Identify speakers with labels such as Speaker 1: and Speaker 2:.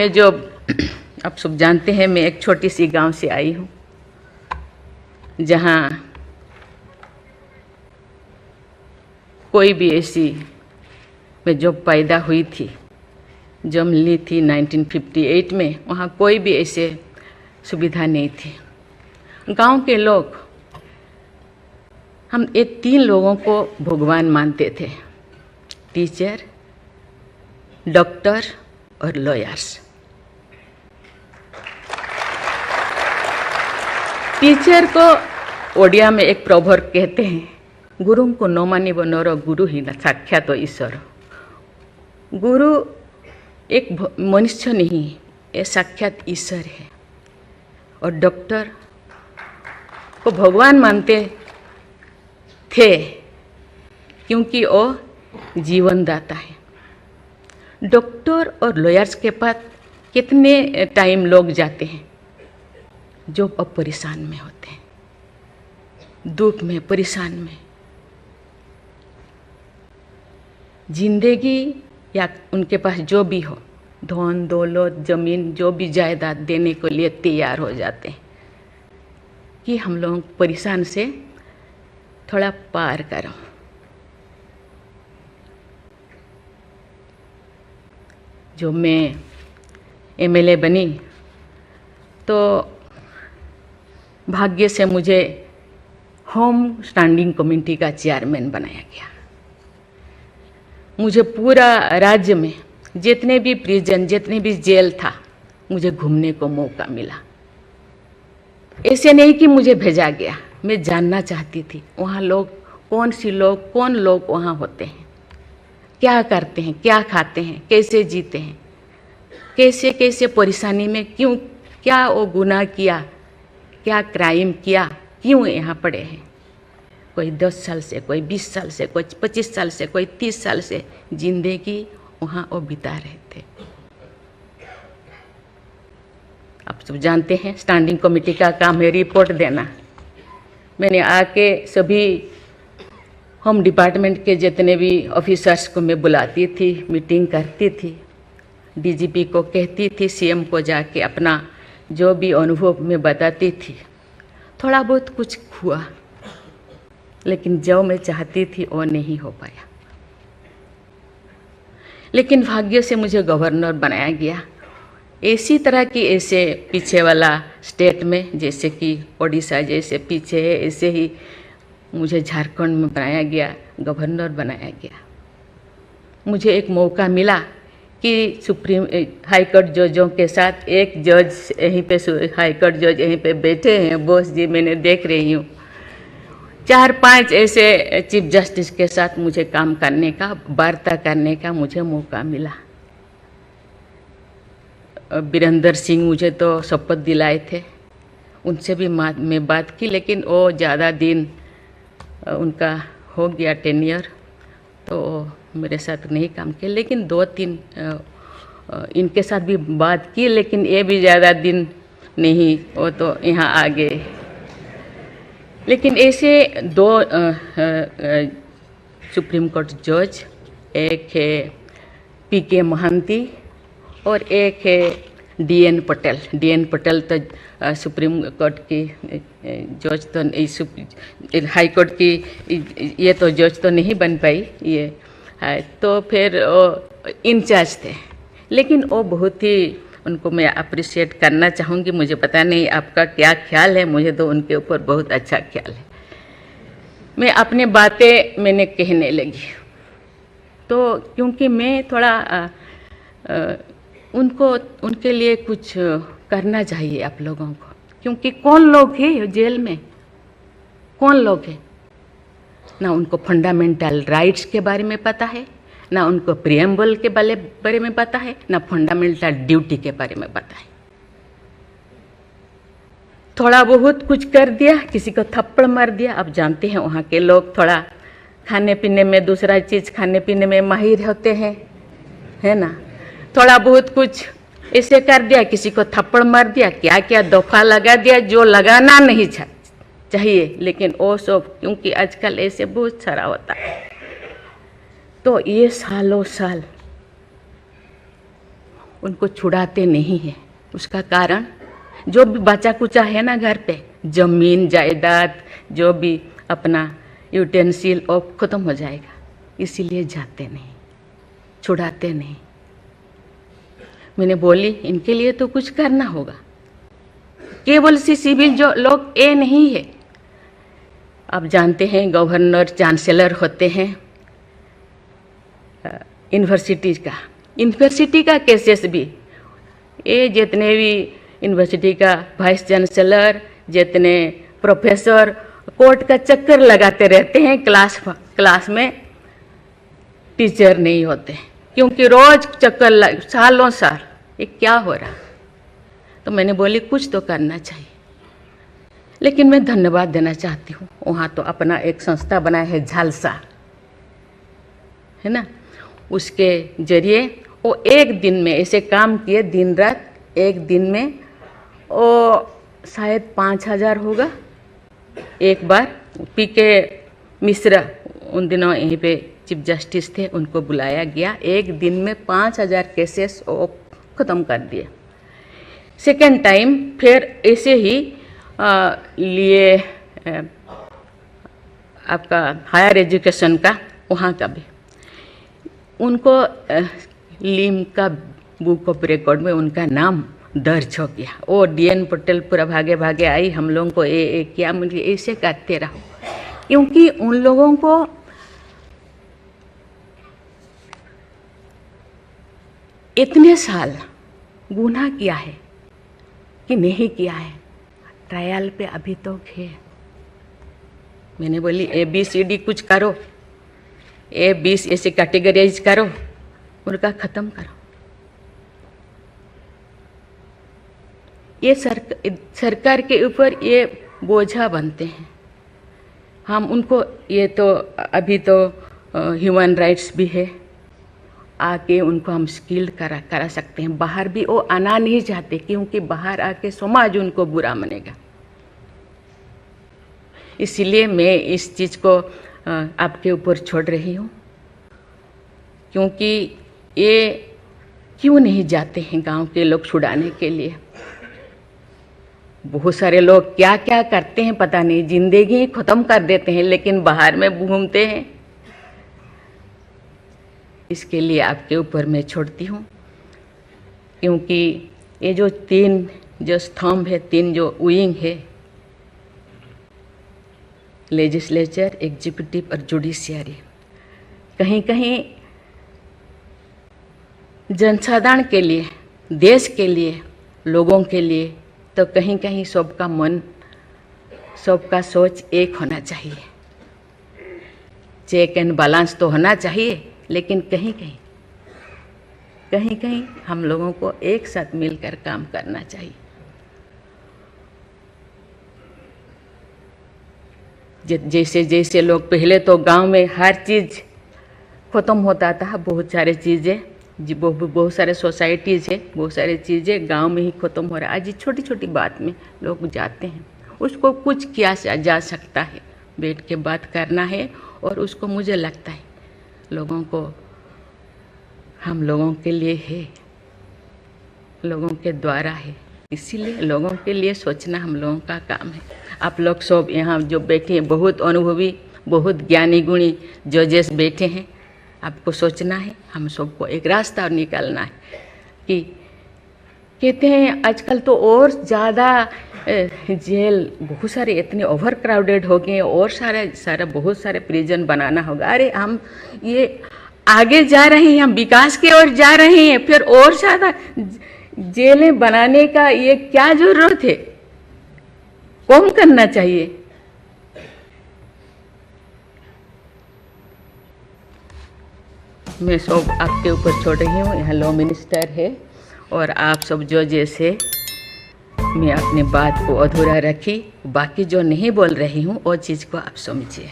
Speaker 1: मैं जो आप सब जानते हैं, मैं एक छोटी सी गांव से आई हूँ, जहाँ कोई भी ऐसी, मैं जब पैदा हुई थी, जन्म ली थी 1958 में, वहाँ कोई भी ऐसे सुविधा नहीं थी। गांव के लोग, हम ये 3 लोगों को भगवान मानते थे, टीचर, डॉक्टर और लॉयर्स। टीचर को ओडिया में एक प्रोवर्ब कहते हैं, गुरु को न मानिब नर, गुरु ही न साक्षात ईश्वर। गुरु एक मनुष्य नहीं, ये साक्षात ईश्वर है। और डॉक्टर को भगवान मानते थे क्योंकि वो जीवन दाता है। डॉक्टर और लॉयर्स के पास कितने टाइम लोग जाते हैं जो अब परेशान में होते हैं, दुख में, परेशान में। जिंदगी या उनके पास जो भी हो, धन दौलत, जमीन, जो भी जायदाद देने के लिए तैयार हो जाते हैं कि हम लोग परेशान से थोड़ा पार करो। जो मैं एमएलए बनी तो भाग्य से मुझे होम स्टैंडिंग कमेटी का चेयरमैन बनाया गया। मुझे पूरा राज्य में जितने भी प्रिजन, जितने भी जेल था, मुझे घूमने को मौका मिला। ऐसे नहीं कि मुझे भेजा गया, मैं जानना चाहती थी वहाँ लोग कौन लोग वहाँ होते हैं, क्या करते हैं, क्या खाते हैं, कैसे जीते हैं, कैसे कैसे परेशानी में, क्यों, क्या वो गुनाह किया, क्या क्राइम किया, क्यों यहाँ पड़े हैं। कोई 10 साल से, कोई 20 साल से, कोई 25 साल से, कोई 30 साल से जिंदगी वहाँ वो बिता रहे थे। आप सब जानते हैं स्टैंडिंग कमेटी का काम है रिपोर्ट देना। मैंने आके सभी होम डिपार्टमेंट के जितने भी ऑफिसर्स को मैं बुलाती थी, मीटिंग करती थी, डीजीपी को कहती थी, सीएम को जाके अपना जो भी अनुभव मैं बताती थी। थोड़ा बहुत कुछ हुआ, लेकिन जो मैं चाहती थी वो नहीं हो पाया। लेकिन भाग्य से मुझे गवर्नर बनाया गया। इसी तरह की, ऐसे पीछे वाला स्टेट में, जैसे कि ओडिशा जैसे पीछे है, ऐसे ही मुझे झारखंड में बनाया गया, गवर्नर बनाया गया। मुझे एक मौका मिला कि सुप्रीम हाई कोर्ट जजों के साथ एक जज यहीं पे, हाई कोर्ट जज यहीं पे बैठे हैं, बोस जी, मैंने देख रही हूँ, 4-5 ऐसे चीफ जस्टिस के साथ मुझे काम करने का, वार्ता करने का मुझे मौका मिला। वीरेंद्र सिंह मुझे तो शपथ दिलाए थे, उनसे भी मैं बात की, लेकिन वो ज़्यादा दिन उनका हो गया टेन्योर, तो मेरे साथ नहीं काम किया। लेकिन 2-3 इनके साथ भी बात की, लेकिन ये भी ज़्यादा दिन नहीं, वो तो यहाँ आ गए। लेकिन ऐसे 2 सुप्रीम कोर्ट जज, एक है पीके महांती और एक है डीएन पटेल। डीएन पटेल तो सुप्रीम कोर्ट की जज तो, हाई कोर्ट की ये तो जज तो नहीं बन पाई ये, तो फिर इंचार्ज थे। लेकिन वो बहुत ही, उनको मैं अप्रिशिएट करना चाहूँगी। मुझे पता नहीं आपका क्या ख्याल है, मुझे तो उनके ऊपर बहुत अच्छा ख्याल है। मैं अपनी बातें मैंने कहने लगी, तो क्योंकि मैं थोड़ा उनके लिए कुछ करना चाहिए आप लोगों को, क्योंकि कौन लोग हैं जेल में, कौन लोग हैं, ना उनको फंडामेंटल राइट्स के बारे में पता है, ना उनको प्रियम्बल के बारे में पता है, ना फंडामेंटल ड्यूटी के बारे में पता है। थोड़ा बहुत कुछ कर दिया, किसी को थप्पड़ मार दिया। आप जानते हैं वहाँ के लोग थोड़ा खाने पीने में, दूसरा चीज़ खाने पीने में माहिर होते हैं, है ना। थोड़ा बहुत कुछ ऐसे कर दिया, किसी को थप्पड़ मार दिया, क्या क्या दफा लगा दिया जो लगाना नहीं चाहिए, लेकिन वो सब, क्योंकि आजकल ऐसे बहुत सारा होता है। तो ये सालों साल उनको छुड़ाते नहीं हैं। उसका कारण जो भी बचा कुचा है ना घर पे, जमीन जायदाद जो भी अपना यूटेंसिल वो ख़त्म हो जाएगा, इसीलिए जाते नहीं, छुड़ाते नहीं। मैंने बोली इनके लिए तो कुछ करना होगा। केवल सी सिविल जो लोग ये नहीं है, आप जानते हैं गवर्नर चांसलर होते हैं यूनिवर्सिटी का केसेस भी, ये जितने भी यूनिवर्सिटी का वाइस चांसलर, जितने प्रोफेसर कोर्ट का चक्कर लगाते रहते हैं, क्लास में टीचर नहीं होते, क्योंकि रोज चक्कर सालों साल, ये क्या हो रहा। तो मैंने बोली कुछ तो करना चाहिए। लेकिन मैं धन्यवाद देना चाहती हूँ, वहाँ तो अपना एक संस्था बनाया है झालसा, है ना, उसके जरिए वो एक दिन में ऐसे काम किए, दिन रात, एक दिन में वो शायद 5,000 होगा। एक बार पीके मिश्रा उन दिनों यहीं पे चीफ जस्टिस थे, उनको बुलाया गया, एक दिन में 5,000 केसेस वो ख़त्म कर दिए। सेकेंड टाइम फिर ऐसे ही लिए आपका हायर एजुकेशन का, वहाँ का भी उनको लीम का बुक ऑफ रिकॉर्ड में उनका नाम दर्ज हो गया। वो DN पटेल पूरा भागे भागे आई, हम लोगों को ये किया, मुझे ऐसे करते रहो, क्योंकि उन लोगों को इतने साल गुनाह किया है कि नहीं किया है, ट्रायल पे अभी तो है। मैंने बोली ABCD कुछ करो, A20 ऐसे कैटेगराइज करो, उनका ख़त्म करो। ये सरकार के ऊपर ये बोझा बनते हैं। हम उनको, ये तो अभी तो ह्यूमन राइट्स भी है, आके उनको हम स्किल्ड करा सकते हैं। बाहर भी वो आना नहीं चाहते, क्योंकि बाहर आके समाज उनको बुरा मानेगा। इसीलिए मैं इस चीज़ को आपके ऊपर छोड़ रही हूँ, क्योंकि ये क्यों नहीं जाते हैं गांव के लोग छुड़ाने के लिए। बहुत सारे लोग क्या क्या करते हैं पता नहीं, जिंदगी ख़त्म कर देते हैं, लेकिन बाहर में घूमते हैं। इसके लिए आपके ऊपर मैं छोड़ती हूँ, क्योंकि ये जो 3 जो स्तंभ है, 3 जो विंग है, लेजिस्लेचर, एग्जीक्यूटिव और जुडिशियरी, कहीं कहीं जनसाधारण के लिए, देश के लिए, लोगों के लिए, तो कहीं कहीं सबका मन, सबका सोच एक होना चाहिए। चेक एंड बैलेंस तो होना चाहिए, लेकिन कहीं कहीं हम लोगों को एक साथ मिलकर काम करना चाहिए। जैसे जैसे लोग, पहले तो गांव में हर चीज़ ख़त्म होता था, बहुत सारे चीज़ें, बहुत सारे सोसाइटीज़ है, बहुत सारी चीज़ें गांव में ही ख़त्म हो रहा है। आज छोटी छोटी बात में लोग जाते हैं, उसको कुछ किया जा सकता है, बैठ के बात करना है। और उसको मुझे लगता है लोगों को, हम लोगों के लिए है, लोगों के द्वारा है, इसीलिए लोगों के लिए सोचना हम लोगों का काम है। आप लोग सब यहाँ जो बैठे हैं, बहुत अनुभवी, बहुत ज्ञानी गुणी जजेस बैठे हैं, आपको सोचना है, हम सबको एक रास्ता निकालना है। कि कहते हैं आजकल तो और ज़्यादा जेल, बहुत सारे इतने ओवर क्राउडेड हो गए, और सारा बहुत सारे प्रिजन बनाना होगा। अरे हम ये आगे जा रहे हैं, हम विकास की ओर जा रहे हैं, फिर और ज़्यादा जेलें बनाने का ये क्या ज़रूरत है? कम करना चाहिए। मैं सब आपके ऊपर छोड़ रही हूँ, यहाँ लॉ मिनिस्टर है, और आप सब जो जैसे, मैं अपनी बात को अधूरा रखी, बाकी जो नहीं बोल रही हूँ वो चीज़ को आप समझिए।